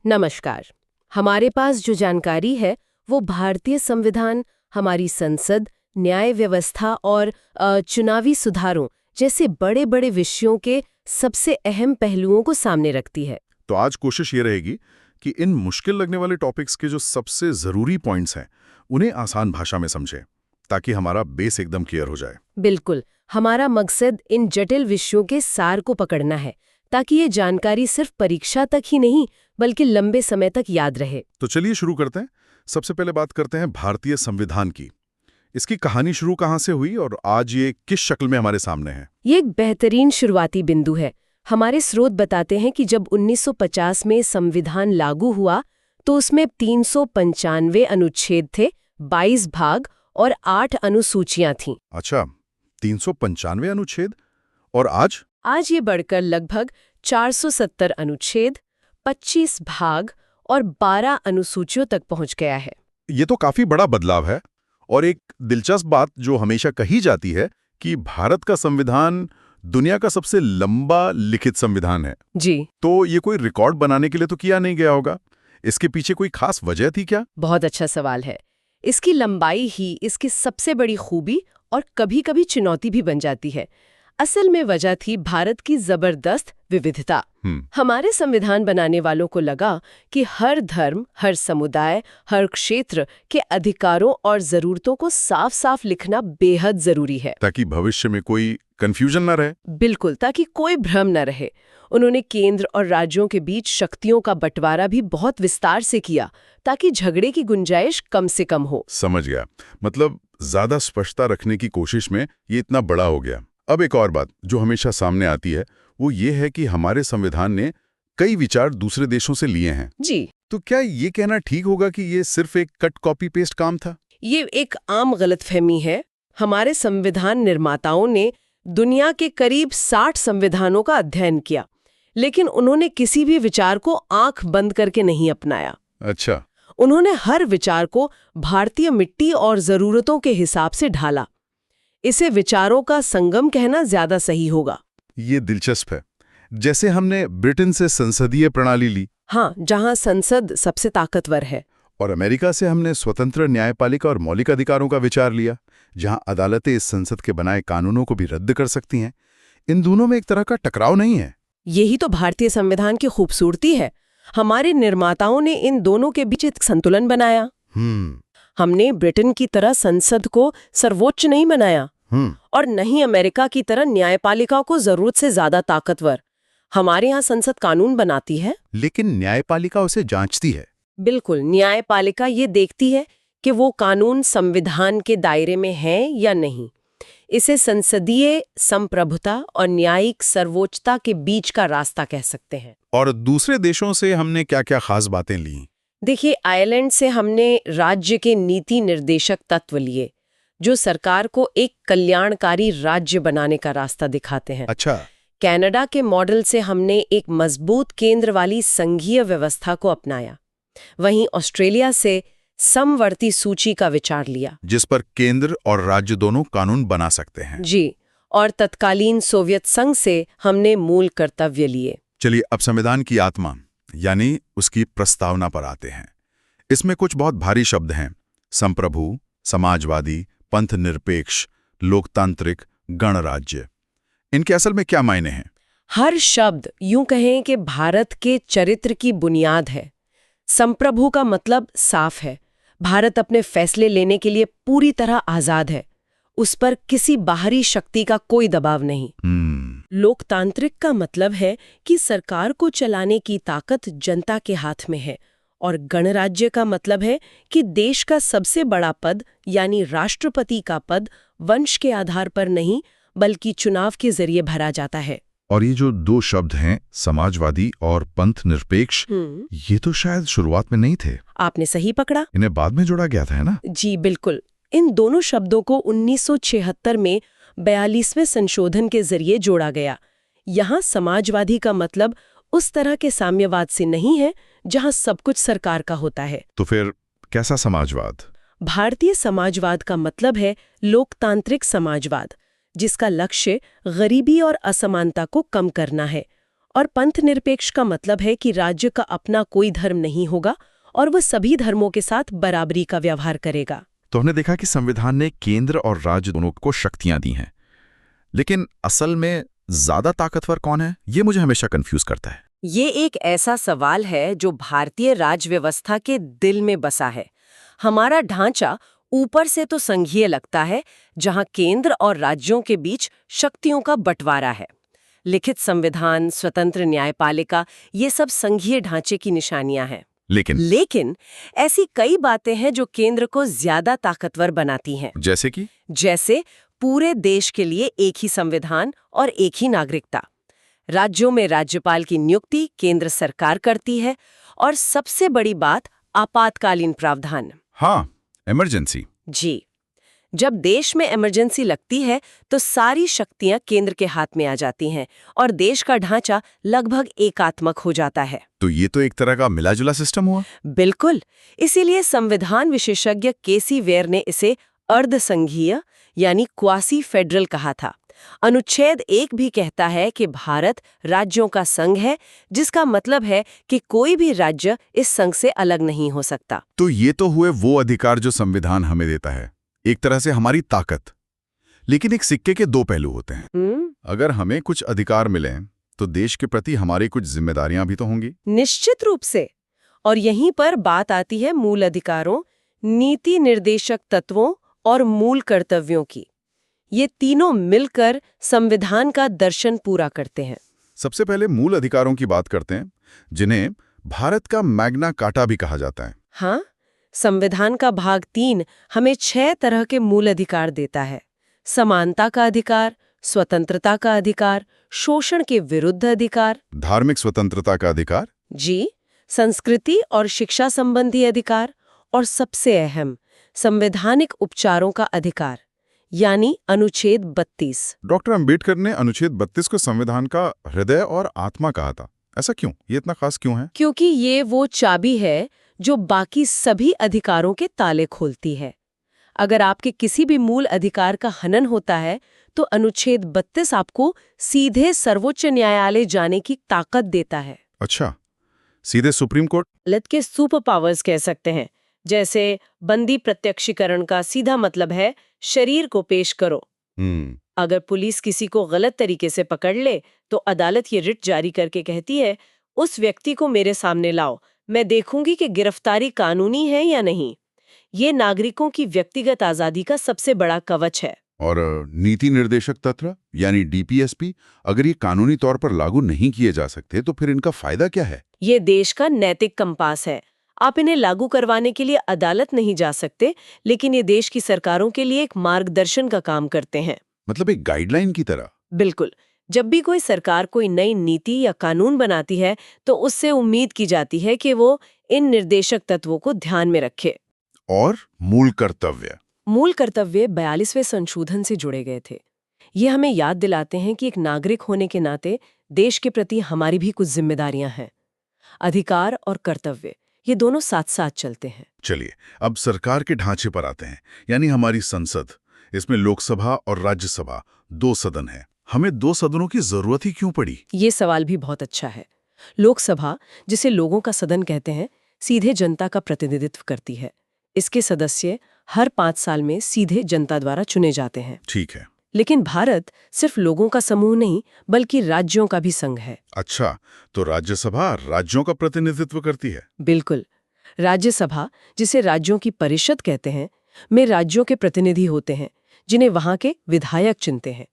नमस्कार। हमारे पास जो जानकारी है वो भारतीय संविधान, हमारी संसद, न्याय व्यवस्था और चुनावी सुधारों जैसे बड़े बड़े विषयों के सबसे अहम पहलुओं को सामने रखती है। तो आज कोशिश ये रहेगी कि इन मुश्किल लगने वाले टॉपिक्स के जो सबसे जरूरी पॉइंट्स हैं उन्हें आसान भाषा में समझें, ताकि हमारा बेस एकदम क्लियर हो जाए। बिल्कुल, हमारा मकसद इन जटिल विषयों के सार को पकड़ना है, ताकि ये जानकारी सिर्फ परीक्षा तक ही नहीं बल्कि लंबे समय तक याद रहे। तो चलिए शुरू करते हैं। सबसे पहले बात करते हैं भारतीय संविधान की। इसकी कहानी शुरू कहाँ से हुई और आज ये किस शक्ल में हमारे सामने है? ये एक बेहतरीन शुरुआती बिंदु है। हमारे स्रोत बताते हैं कि जब 1950 में संविधान लागू हुआ तो उसमें 395 अनुच्छेद थे, 22 भाग और 8 अनुसूचियां थीं। अच्छा, 395 अनुच्छेद। और आज ये बढ़कर लगभग 470 अनुच्छेद, 25 भाग और 12 अनुसूचियों तक पहुंच गया है। ये तो काफी बड़ा बदलाव है। और एक दिलचस्प बात जो हमेशा कही जाती है कि भारत का संविधान दुनिया का सबसे लंबा लिखित संविधान है। जी, तो ये कोई रिकॉर्ड बनाने के लिए तो किया नहीं गया होगा। इसके पीछे कोई खास वजह थी क्या? बहुत अच्छा सवाल है। इसकी लंबाई ही इसकी सबसे बड़ी खूबी और कभी-कभी चुनौती भी बन जाती है। असल में वजह थी भारत की जबरदस्त विविधता। हमारे संविधान बनाने वालों को लगा कि हर धर्म, हर समुदाय, हर क्षेत्र के अधिकारों और जरूरतों को साफ साफ लिखना बेहद जरूरी है, ताकि भविष्य में कोई कंफ्यूजन न रहे। बिल्कुल, ताकि कोई भ्रम न रहे। उन्होंने केंद्र और राज्यों के बीच शक्तियों का बंटवारा भी बहुत विस्तार से किया, ताकि झगड़े की गुंजाइश कम से कम हो। समझ गया। मतलब ज्यादा स्पष्टता रखने की कोशिश में ये इतना बड़ा हो गया। अब एक और बात जो हमेशा सामने आती है वो ये है कि हमारे संविधान ने कई विचार दूसरे देशों से लिए हैं। जी, तो क्या ये कहना ठीक होगा कि ये सिर्फ एक कट कॉपी पेस्ट काम था? ये एक आम गलतफहमी है। हमारे संविधान निर्माताओं ने दुनिया के करीब 60 संविधानों का अध्ययन किया, लेकिन उन्होंने किसी भी विचार को आंख बंद करके नहीं अपनाया। अच्छा। उन्होंने हर विचार को भारतीय मिट्टी और जरूरतों के हिसाब से ढाला। इसे विचारों का संगम कहना ज्यादा सही होगा। ये दिलचस्प है। जैसे हमने ब्रिटेन से संसदीय प्रणाली ली। हाँ, जहां संसद सबसे ताकतवर है। और अमेरिका से हमने स्वतंत्र न्यायपालिका और मौलिक अधिकारों का विचार लिया, जहां अदालतें इस संसद के बनाए कानूनों को भी रद्द कर सकती हैं। इन दोनों में एक तरह का टकराव नहीं है। यही तो भारतीय संविधान की खूबसूरती है। हमारे निर्माताओं ने इन दोनों के बीच एक संतुलन बनाया। हमने ब्रिटेन की तरह संसद को सर्वोच्च नहीं बनाया और नहीं अमेरिका की तरह न्यायपालिका को जरूरत से ज्यादा ताकतवर। हमारे यहाँ संसद कानून बनाती है, लेकिन न्यायपालिका उसे जांचती है। बिल्कुल, न्यायपालिका ये देखती है कि वो कानून संविधान के दायरे में है या नहीं। इसे संसदीय संप्रभुता और न्यायिक सर्वोच्चता के बीच का रास्ता कह सकते हैं। और दूसरे देशों से हमने क्या-क्या खास बातें ली? देखिए, आयरलैंड से हमने राज्य के नीति निर्देशक तत्व लिए, जो सरकार को एक कल्याणकारी राज्य बनाने का रास्ता दिखाते हैं। अच्छा। कनाडा के मॉडल से हमने एक मजबूत केंद्र वाली संघीय व्यवस्था को अपनाया। वहीं ऑस्ट्रेलिया से समवर्ती सूची का विचार लिया, जिस पर केंद्र और राज्य दोनों कानून बना सकते हैं। जी, और तत्कालीन सोवियत संघ से हमने मूल कर्तव्य लिए। चलिए अब संविधान की आत्मा यानी उसकी प्रस्तावना पर आते हैं। इसमें कुछ बहुत भारी शब्द हैं: संप्रभु, समाजवादी, पंथ निरपेक्ष, लोकतांत्रिक, गणराज्य। इनके असल में क्या मायने हैं? हर शब्द यूं कहें कि भारत के चरित्र की बुनियाद है। संप्रभु का मतलब साफ है, भारत अपने फैसले लेने के लिए पूरी तरह आजाद है। उस पर किसी बाहरी शक्ति का कोई दबाव नहीं। लोकतांत्रिक का मतलब है कि सरकार को चलाने की ताकत जनता के हाथ में है। और गणराज्य का मतलब है कि देश का सबसे बड़ा पद यानी राष्ट्रपति का पद वंश के आधार पर नहीं बल्कि चुनाव के जरिए भरा जाता है। और ये जो दो शब्द हैं, समाजवादी और पंथ निरपेक्ष, ये तो शायद शुरुआत में नहीं थे। आपने सही पकड़ा, इन्हें बाद में जोड़ा गया था, है ना? जी बिल्कुल। इन दोनों शब्दों को 1976 में 42वें संशोधन के जरिए जोड़ा गया। यहाँ समाजवादी का मतलब उस तरह के साम्यवाद से नहीं है जहाँ सब कुछ सरकार का होता है। तो फिर कैसा समाजवाद? भारतीय समाजवाद का मतलब है लोकतांत्रिक समाजवाद, जिसका लक्ष्य गरीबी और असमानता को कम करना है और पंथ निरपेक्ष का मतलब है कि राज्य का अपना कोई धर्म नहीं होगा और वह सभी धर्मों के साथ बराबरी का व्यवहार करेगा। तो हमने देखा कि संविधान ने केंद्र और राज्य दोनों को शक्तियां दी हैं, लेकिन असल में ज्यादा ताकतवर कौन है, ये मुझे हमेशा कंफ्यूज करता है। ये एक ऐसा सवाल है जो भारतीय राज्य व्यवस्था के दिल में बसा है। हमारा ढांचा ऊपर से तो संघीय लगता है, जहां केंद्र और राज्यों के बीच शक्तियों का बंटवारा है। लिखित संविधान, स्वतंत्र न्यायपालिका, ये सब संघीय ढांचे की निशानियां हैं। लेकिन ऐसी कई बातें हैं जो केंद्र को ज्यादा ताकतवर बनाती हैं। जैसे पूरे देश के लिए एक ही संविधान और एक ही नागरिकता। राज्यों में राज्यपाल की नियुक्ति केंद्र सरकार करती है, और सबसे बड़ी बात आपातकालीन प्रावधान। हाँ, इमरजेंसी। जी, जब देश में इमरजेंसी लगती है तो सारी शक्तियां केंद्र के हाथ में आ जाती हैं और देश का ढांचा लगभग एकात्मक हो जाता है। तो ये तो एक तरह का मिला-जुला सिस्टम हुआ। बिल्कुल, इसीलिए संविधान विशेषज्ञ केसी वेयर ने इसे अर्धसंघीय यानी क्वासी फेडरल कहा था। अनुच्छेद 1 भी कहता है कि भारत राज्यों का संघ है, जिसका मतलब है कि कोई भी राज्य इस संघ से अलग नहीं हो सकता। तो ये तो हुए वो अधिकार जो संविधान हमें देता है, एक तरह से हमारी ताकत। लेकिन एक सिक्के के दो पहलू होते हैं। अगर हमें कुछ अधिकार मिलें तो देश के प्रति हमारी कुछ जिम्मेदारियां भी तो होंगी। निश्चित रूप से। और यहीं पर बात आती है मूल अधिकारों, नीति निर्देशक तत्वों और मूल कर्तव्यों की। ये तीनों मिलकर संविधान का दर्शन पूरा करते हैं। सबसे पहले मूल अधिकारों की बात करते हैं, जिन्हें भारत का मैग्ना कार्टा भी कहा जाता है। हाँ, संविधान का भाग 3 हमें 6 तरह के मूल अधिकार देता है। समानता का अधिकार, स्वतंत्रता का अधिकार, शोषण के विरुद्ध अधिकार, धार्मिक स्वतंत्रता का अधिकार, जी, संस्कृति और शिक्षा संबंधी अधिकार, और सबसे अहम संवैधानिक उपचारों का अधिकार, यानी अनुच्छेद 32। डॉक्टर अंबेडकर ने अनुच्छेद 32 को संविधान का हृदय और आत्मा कहा था। ऐसा क्यों? ये इतना खास क्यों है? क्योंकि ये वो चाबी है जो बाकी सभी अधिकारों के ताले खोलती है। अगर आपके किसी भी मूल अधिकार का हनन होता है तो अनुच्छेद 32 आपको सीधे सर्वोच्च न्यायालय जाने की ताकत देता है। अच्छा, सीधे सुप्रीम कोर्ट? लत के सुपर पावर्स कह सकते हैं। जैसे बंदी प्रत्यक्षीकरण का सीधा मतलब है शरीर को पेश करो। अगर पुलिस किसी को गलत तरीके से पकड़ ले तो अदालत ये रिट जारी करके कहती है, उस व्यक्ति को मेरे सामने लाओ, मैं देखूंगी कि गिरफ्तारी कानूनी है या नहीं। ये नागरिकों की व्यक्तिगत आजादी का सबसे बड़ा कवच है। और नीति निर्देशक तत्व यानी डीपीएसपी, अगर ये कानूनी तौर पर लागू नहीं किए जा सकते तो फिर इनका फायदा क्या है? ये देश का नैतिक कंपास है। आप इन्हें लागू करवाने के लिए अदालत नहीं जा सकते, लेकिन ये देश की सरकारों के लिए एक मार्गदर्शन का काम करते हैं। मतलब एक गाइडलाइन की तरह? बिल्कुल। जब भी कोई सरकार कोई नई नीति या कानून बनाती है तो उससे उम्मीद की जाती है कि वो इन निर्देशक तत्वों को ध्यान में रखे। और मूल कर्तव्य? मूल कर्तव्य 42वें संशोधन से जुड़े गए थे। ये हमें याद दिलाते हैं कि एक नागरिक होने के नाते देश के प्रति हमारी भी कुछ जिम्मेदारियां हैं। अधिकार और कर्तव्य, ये दोनों साथ साथ चलते हैं। चलिए, अब सरकार के ढांचे पर आते हैं, यानी हमारी संसद। इसमें लोकसभा और राज्यसभा 2 सदन हैं। हमें 2 सदनों की जरूरत ही क्यों पड़ी? ये सवाल भी बहुत अच्छा है। लोकसभा, जिसे लोगों का सदन कहते हैं, सीधे जनता का प्रतिनिधित्व करती है। इसके सदस्य हर 5 साल में सीधे जनता द्वारा चुने जाते हैं। ठीक है। लेकिन भारत सिर्फ लोगों का समूह नहीं, बल्कि राज्यों का भी संघ है। अच्छा, तो राज्यसभा राज्यों का प्रतिनिधित्व करती है? बिल्कुल। राज्यसभा, जिसे राज्यों की परिषद कहते हैं, में राज्यों के प्रतिनिधि होते हैं, जिन्हें वहां के विधायक चुनते हैं।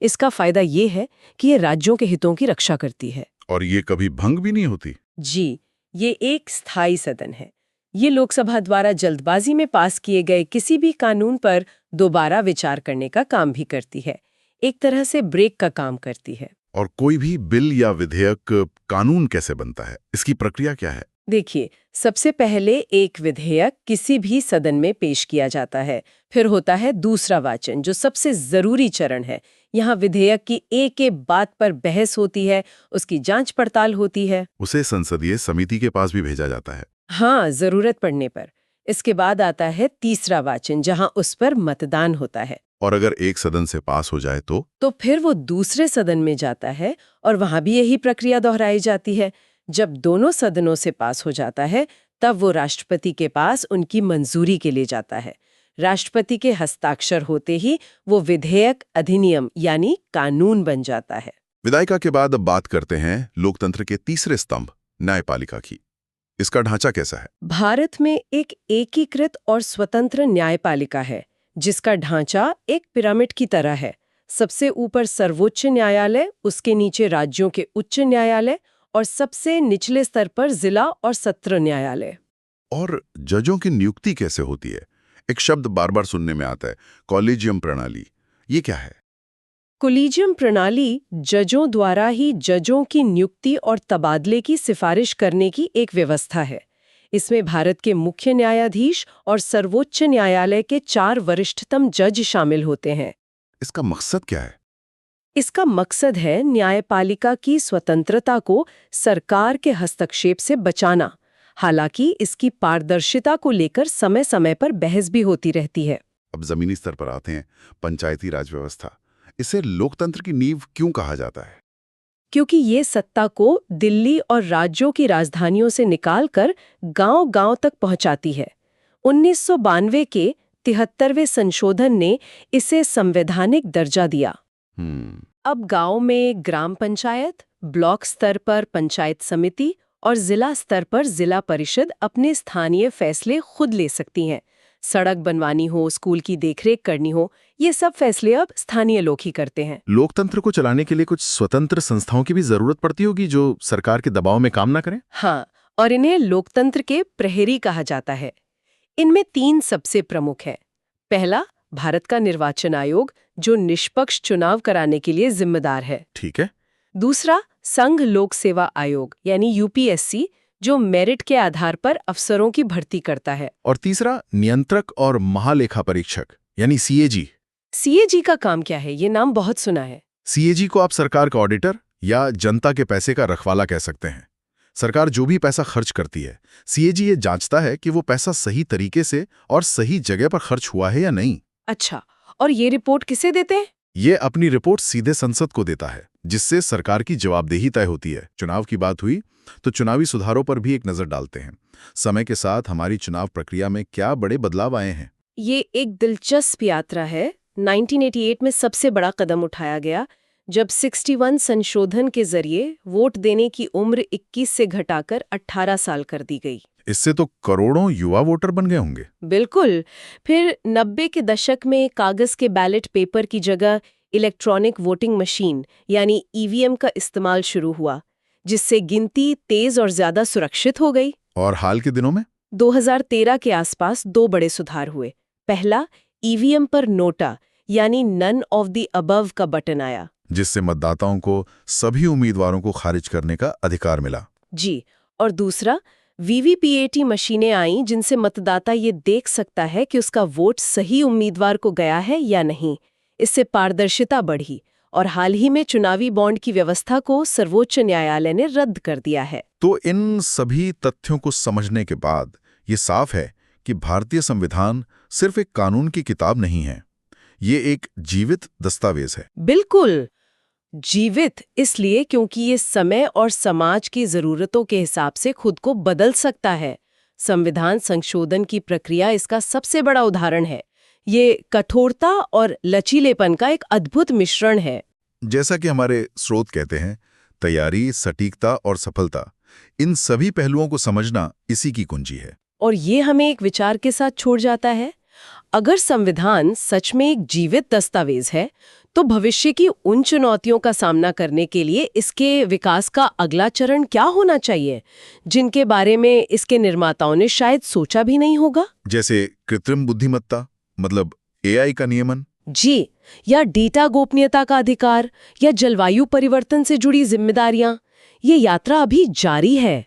इसका फायदा ये है कि ये राज्यों के हितों की रक्षा करती है। और ये कभी भंग भी नहीं होती? जी, ये एक स्थायी सदन है। ये लोकसभा द्वारा जल्दबाजी में पास किए गए किसी भी कानून पर दोबारा विचार करने का काम भी करती है। एक तरह से ब्रेक का काम करती है। और कोई भी बिल या विधेयक कानून कैसे बनता है? इसकी प्रक्रिया क्या है? देखिए, सबसे पहले एक विधेयक किसी भी सदन में पेश किया जाता है। फिर होता है दूसरा वाचन, जो सबसे जरूरी चरण है। यहाँ विधेयक की एक बात पर बहस होती है, उसकी जांच पड़ताल होती है। उसे संसदीय समिति के पास भी भेजा जाता है? हाँ, जरूरत पड़ने पर। इसके बाद आता है तीसरा वाचन, जहाँ उस पर मतदान होता है। और अगर एक सदन से पास हो जाए तो फिर वो दूसरे सदन में जाता है और वहां भी यही प्रक्रिया दोहराई जाती है। जब दोनों सदनों से पास हो जाता है तब वो राष्ट्रपति के पास उनकी मंजूरी के लिए जाता है। राष्ट्रपति के हस्ताक्षर होते ही वो विधेयक, अधिनियम यानी कानून बन जाता है। विधायिका के बाद अब बात करते हैं लोकतंत्र के तीसरे स्तंभ, न्यायपालिका की। इसका ढांचा कैसा है? भारत में एक एकीकृत और स्वतंत्र न्यायपालिका है, जिसका ढांचा एक पिरामिड की तरह है। सबसे ऊपर सर्वोच्च न्यायालय, उसके नीचे राज्यों के उच्च न्यायालय और सबसे निचले स्तर पर जिला और सत्र न्यायालय। और जजों की नियुक्ति कैसे होती है? एक शब्द बार बार सुनने में आता है, कॉलेजियम प्रणाली। ये क्या है? कोलिजियम प्रणाली जजों द्वारा ही जजों की नियुक्ति और तबादले की सिफारिश करने की एक व्यवस्था है। इसमें भारत के मुख्य न्यायाधीश और सर्वोच्च न्यायालय के 4 वरिष्ठतम जज शामिल होते हैं। इसका मकसद क्या है? इसका मकसद है न्यायपालिका की स्वतंत्रता को सरकार के हस्तक्षेप से बचाना। हालांकि इसकी पारदर्शिता को लेकर समय समय पर बहस भी होती रहती है। अब जमीनी स्तर पर आते हैं, पंचायती राज व्यवस्था। इसे लोकतंत्र की नींव क्यों कहा जाता है? क्योंकि ये सत्ता को दिल्ली और राज्यों की राजधानियों से निकालकर गांव-गांव तक पहुंचाती है। 1992 के 73वें संशोधन ने इसे संवैधानिक दर्जा दिया। अब गांव में ग्राम पंचायत, ब्लॉक स्तर पर पंचायत समिति और जिला स्तर पर जिला परिषद अपने स्थानीय फैसले खुद ले सकती हैं। सड़क बनवानी हो, स्कूल की देखरेख करनी हो, ये सब फैसले अब स्थानीय लोग ही करते हैं। लोकतंत्र को चलाने के लिए कुछ स्वतंत्र संस्थाओं की भी जरूरत पड़ती होगी जो सरकार के दबाव में काम ना करें? हाँ, और इन्हें लोकतंत्र के प्रहरी कहा जाता है। इनमें 3 सबसे प्रमुख हैं। पहला, भारत का निर्वाचन आयोग, जो निष्पक्ष चुनाव कराने के लिए जिम्मेदार है। ठीक है। दूसरा, संघ लोक सेवा आयोग यानी यूपीएससी, जो मेरिट के आधार पर अफसरों की भर्ती करता है। और तीसरा, नियंत्रक और महालेखा परीक्षक यानी सीएजी। सीएजी का काम क्या है? ये नाम बहुत सुना है। सीएजी को आप सरकार का ऑडिटर या जनता के पैसे का रखवाला कह सकते हैं। सरकार जो भी पैसा खर्च करती है, सीएजी ये जांचता है कि वो पैसा सही तरीके से और सही जगह पर खर्च हुआ है या नहीं। अच्छा, और ये रिपोर्ट किसे देते हैं? ये अपनी रिपोर्ट सीधे संसद को देता है, जिससे सरकार की जवाबदेही तय होती है। चुनाव की बात हुई तो चुनावी सुधारों पर भी एक नजर डालते हैं। समय के साथ हमारी चुनाव प्रक्रिया में क्या बड़े बदलाव आए हैं? ये एक दिलचस्प यात्रा है। 1988 में सबसे बड़ा कदम उठाया गया, जब 61 संशोधन के जरिए वोट देने की उम्र 21 से घटाकर 18 साल कर दी गई। इससे तो करोड़ों युवा वोटर बन गए होंगे। बिल्कुल। फिर 90 के दशक में कागज के बैलेट पेपर की जगह इलेक्ट्रॉनिक वोटिंग मशीन यानी ईवीएम का इस्तेमाल शुरू हुआ, जिससे गिनती तेज और ज्यादा सुरक्षित हो गई। और हाल के दिनों में 2013 के आसपास 2 बड़े सुधार हुए। पहला, ईवीएम पर नोटा यानी नन ऑफ द अबव का बटन आया, जिससे मतदाताओं को सभी उम्मीदवारों को खारिज करने का अधिकार मिला। जी। और दूसरा, वीवीपीएटी मशीनें आईं, जिनसे मतदाता ये देख सकता है कि उसका वोट सही उम्मीदवार को गया है या नहीं। इससे पारदर्शिता बढ़ी और हाल ही में चुनावी बॉन्ड की व्यवस्था को सर्वोच्च न्यायालय ने रद्द कर दिया है। तो इन सभी तथ्यों को समझने के बाद ये साफ है कि भारतीय संविधान सिर्फ एक कानून की किताब नहीं है, ये एक जीवित दस्तावेज है। बिल्कुल जीवित, इसलिए क्योंकि ये समय और समाज की जरूरतों के हिसाब से खुद को बदल सकता है। संविधान संशोधन की प्रक्रिया इसका सबसे बड़ा उदाहरण है। ये कठोरता और लचीलेपन का एक अद्भुत मिश्रण है। जैसा कि हमारे स्रोत कहते हैं, तैयारी, सटीकता और सफलता, इन सभी पहलुओं को समझना इसी की कुंजी है। और ये हमें एक विचार के साथ छोड़ जाता है, अगर संविधान सच में एक जीवित दस्तावेज है, तो भविष्य की उन चुनौतियों का सामना करने के लिए इसके विकास का अगला चरण क्या होना चाहिए, जिनके बारे में इसके निर्माताओं ने शायद सोचा भी नहीं होगा। जैसे कृत्रिम बुद्धिमत्ता, मतलब एआई का नियमन, जी, या डेटा गोपनीयता का अधिकार, या जलवायु परिवर्तन से जुड़ी जिम्मेदारियां। ये यात्रा अभी जारी है।